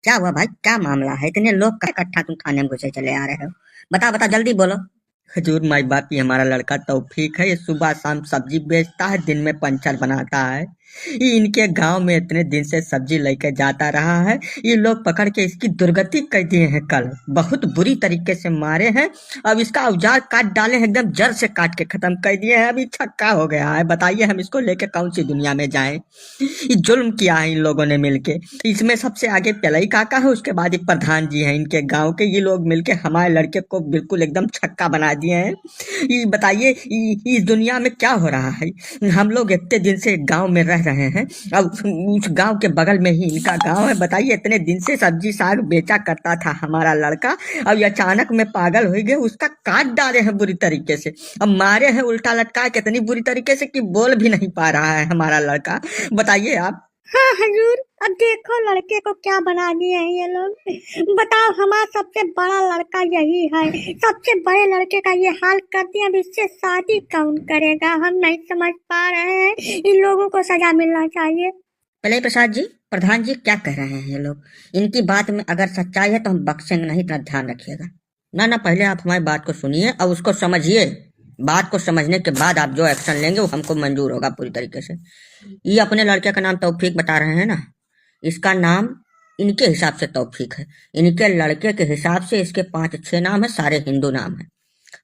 क्या हुआ भाई, क्या मामला है? इतने लोग का इकट्ठा तुम थाने में घुसे चले आ रहे हो? बता बता जल्दी बोलो। हजूर माई बाप, ये हमारा लड़का तौफीक है। ये सुबह शाम सब्जी बेचता है, दिन में पंचर बनाता है। ये इनके गांव में इतने दिन से सब्जी लेकर जाता रहा है। ये लोग पकड़ के इसकी दुर्गति कर दिए हैं, कल बहुत बुरी तरीके से मारे हैं। अब इसका औजार काट डाले हैं, एकदम जड़ से काट के खत्म कर दिए हैं। अभी छक्का हो गया है। बताइए हम इसको लेके कौन सी दुनिया में जाएं? ये जुल्म किया है इन लोगों ने मिलके। इसमें सबसे आगे पेलई काका है, उसके बाद ये प्रधान जी हैं इनके गांव के। ये लोग मिलके हमारे लड़के को बिल्कुल एकदम छक्का बना दिए हैं। ये बताइए इस दुनिया में क्या हो रहा है? हम लोग इतने दिन से गांव में रह रहे हैं। अब उस गांव के बगल में ही इनका गांव है। बताइए, इतने दिन से सब्जी साग बेचा करता था हमारा लड़का। अब ये अचानक में पागल हो गए, उसका काट डाले हैं बुरी तरीके से। अब मारे हैं उल्टा लटका के इतनी बुरी तरीके से कि बोल भी नहीं पा रहा है हमारा लड़का। बताइए आप। हाँ हजूर, अब देखो लड़के को क्या बना दिए हैं ये लोग। बताओ, हमारा सबसे बड़ा लड़का यही है, सबसे बड़े लड़के का ये हाल कर दिया। अब इससे शादी कौन करेगा? हम नहीं समझ पा रहे हैं। इन लोगों को सजा मिलना चाहिए। पलई प्रसाद जी, प्रधान जी क्या कह रहे हैं ये लोग? इनकी बात में अगर सच्चाई है तो हम बख्शेंगे नहीं, इतना ध्यान रखिएगा। ना ना, पहले आप हमारी बात को सुनिए और उसको समझिए। बात को समझने के बाद आप जो एक्शन लेंगे वो हमको मंजूर होगा पूरी तरीके से। ये अपने लड़के का नाम तौफीक बता रहे हैं ना? इसका नाम इनके हिसाब से तौफीक है। इनके लड़के के हिसाब से इसके 5-6 नाम है, सारे हिंदू नाम है।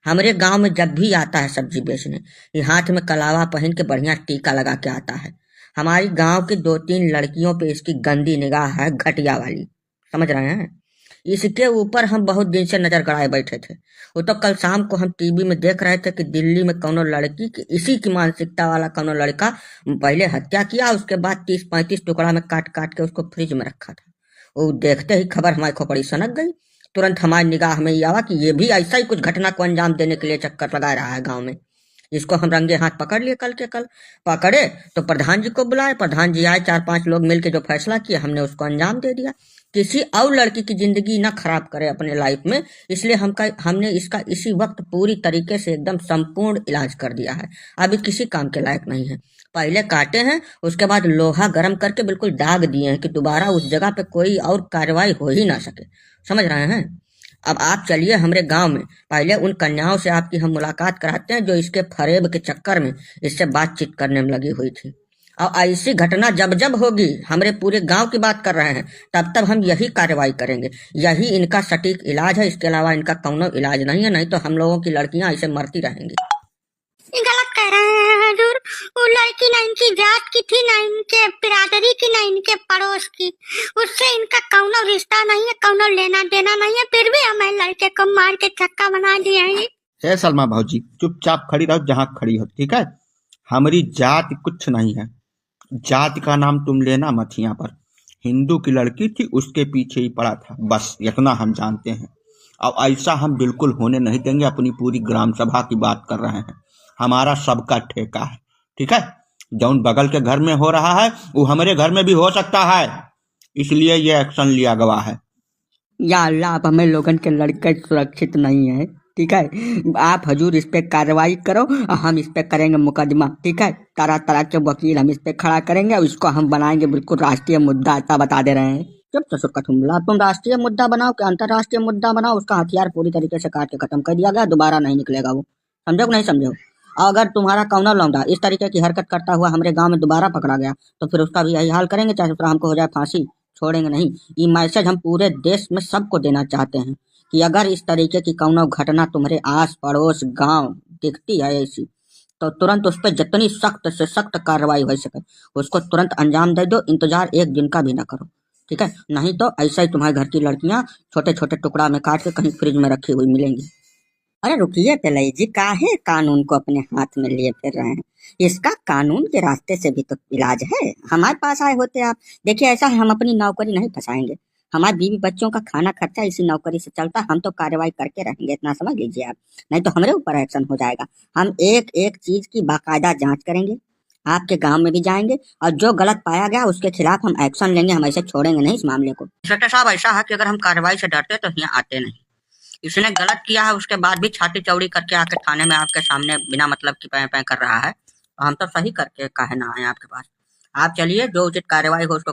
हमारे गांव में जब भी आता है सब्जी बेचने, ये हाथ में कलावा पहन के बढ़िया टीका लगा के आता है। हमारी गांव की 2-3 लड़कियों पे इसकी गंदी निगाह है, घटिया वाली। समझ रहे हैं? इसके ऊपर हम बहुत दिन से नजर गड़ाए बैठे थे। वो तो कल शाम को हम टीवी में देख रहे थे कि दिल्ली में कौनो लड़की की इसी की मानसिकता वाला कौनो लड़का पहले हत्या किया, उसके बाद 30-35 टुकड़ा में काट काट के उसको फ्रिज में रखा था। वो देखते ही खबर हमारी खोपड़ी सनक गई। तुरंत हमारी निगाह में ये आवा कि ये भी ऐसा ही कुछ घटना को अंजाम देने के लिए चक्कर लगा रहा है गांव में। इसको हम रंगे हाथ पकड़ लिए। कल के कल पकड़े तो प्रधान जी को बुलाए, प्रधान जी आए, 4-5 लोग मिलके जो फैसला किया हमने उसको अंजाम दे दिया। किसी और लड़की की जिंदगी ना खराब करे अपने लाइफ में, इसलिए हमने इसका इसी वक्त पूरी तरीके से एकदम संपूर्ण इलाज कर दिया है। अभी किसी काम के लायक नहीं है। पहले काटे हैं, उसके बाद लोहा गर्म करके बिल्कुल दाग दिए हैं कि दोबारा उस जगह पे कोई और कार्रवाई हो ही ना सके। समझ रहे हैं? अब आप चलिए हमारे गांव में, पहले उन कन्याओं से आपकी हम मुलाकात कराते हैं जो इसके फरेब के चक्कर में इससे बातचीत करने में लगी हुई थी। और ऐसी घटना जब जब होगी, हमारे पूरे गांव की बात कर रहे हैं, तब तब हम यही कार्रवाई करेंगे। यही इनका सटीक इलाज है, इसके अलावा इनका कौनो इलाज नहीं है। नहीं तो हम लोगों की लड़कियां ऐसे मरती रहेंगी। ये गलत कह रहे हैं हजूर। वो लड़की ना इनकी जात की थी, ना इनके बिरादरी की, ना इनके पड़ोस की। उससे इनका कौनो रिश्ता नहीं है, कौनो लेना देना नहीं है। फिर भी हमारे लड़के को मार के छक्का बना दिया है। है सलमा भाजी, चुपचाप खड़ी रहो जहाँ खड़ी हो, ठीक है? हमारी जात कुछ नहीं है। जात का नाम तुम लेना मत यहाँ पर। हिंदू की लड़की थी, उसके पीछे ही पड़ा था, बस इतना हम जानते हैं। अब ऐसा हम बिल्कुल होने नहीं देंगे। अपनी पूरी ग्राम सभा की बात कर रहे हैं। हमारा सबका ठेका है, ठीक है? जौन बगल के घर में हो रहा है वो हमारे घर में भी हो सकता है, इसलिए ये एक्शन लिया गया है। या अल्लाह, आप हमें लोगन के लड़के सुरक्षित नहीं है, ठीक है? आप हजूर इस पे कार्रवाई करो और हम इस पे करेंगे मुकदमा, ठीक है? तरह तरह के वकील हम इस पे खड़ा करेंगे और इसको हम बनाएंगे बिल्कुल राष्ट्रीय मुद्दा, ऐसा बता दे रहे हैं। जब ससुर का तुमला, तुम राष्ट्रीय मुद्दा बनाओ कि अंतर्राष्ट्रीय मुद्दा बनाओ, उसका हथियार पूरी तरीके से काट के खत्म कर दिया गया, दोबारा नहीं निकलेगा वो। समझो कि नहीं समझो? अगर तुम्हारा कौनो लौंडा इस तरीके की हरकत करता हुआ हमारे गांव में दोबारा पकड़ा गया तो फिर उसका भी यही हाल करेंगे, चाहे फिर हमको हो जाए फांसी, छोड़ेंगे नहीं। ये मैसेज हम पूरे देश में सबको देना चाहते हैं कि अगर इस तरीके की कौनो घटना तुम्हारे आस पड़ोस गांव दिखती है ऐसी, तो तुरंत उस पर जितनी सख्त से सख्त कार्रवाई हो सके उसको तुरंत अंजाम दे दो। इंतजार एक दिन का भी ना करो, ठीक है? नहीं तो ऐसा ही तुम्हारे घर की लड़कियां छोटे छोटे टुकड़ा में काट के कहीं फ्रिज में रखी हुई मिलेंगी। अरे रुकिए पेलई जी, काहे कानून को अपने हाथ में लिए फिर रहे हैं? इसका कानून के रास्ते से भी तो इलाज है। हमारे पास आए होते आप। देखिए, ऐसा है, हम अपनी नौकरी नहीं फंसाएंगे। हमारे बीवी बच्चों का खाना खर्चा इसी नौकरी से चलता, हम तो कार्रवाई करके रहेंगे, इतना समझ लीजिए आप। नहीं तो हमारे ऊपर एक्शन हो जाएगा। हम एक एक चीज की बाकायदा जांच करेंगे, आपके गांव में भी जाएंगे और जो गलत पाया गया उसके खिलाफ हम एक्शन लेंगे। हम ऐसे छोड़ेंगे नहीं इस मामले को। इंस्पेक्टर साहब, ऐसा है कि अगर हम कार्रवाई से डरते तो यहाँ आते नहीं। इसने गलत किया है, उसके बाद भी छाती चौड़ी करके आके थाने में आपके सामने बिना मतलब की पै पै कर रहा है, तो हम तो सही करके काहे ना आए आपके पास। आप चलिए, जो उचित कार्रवाई हो उसको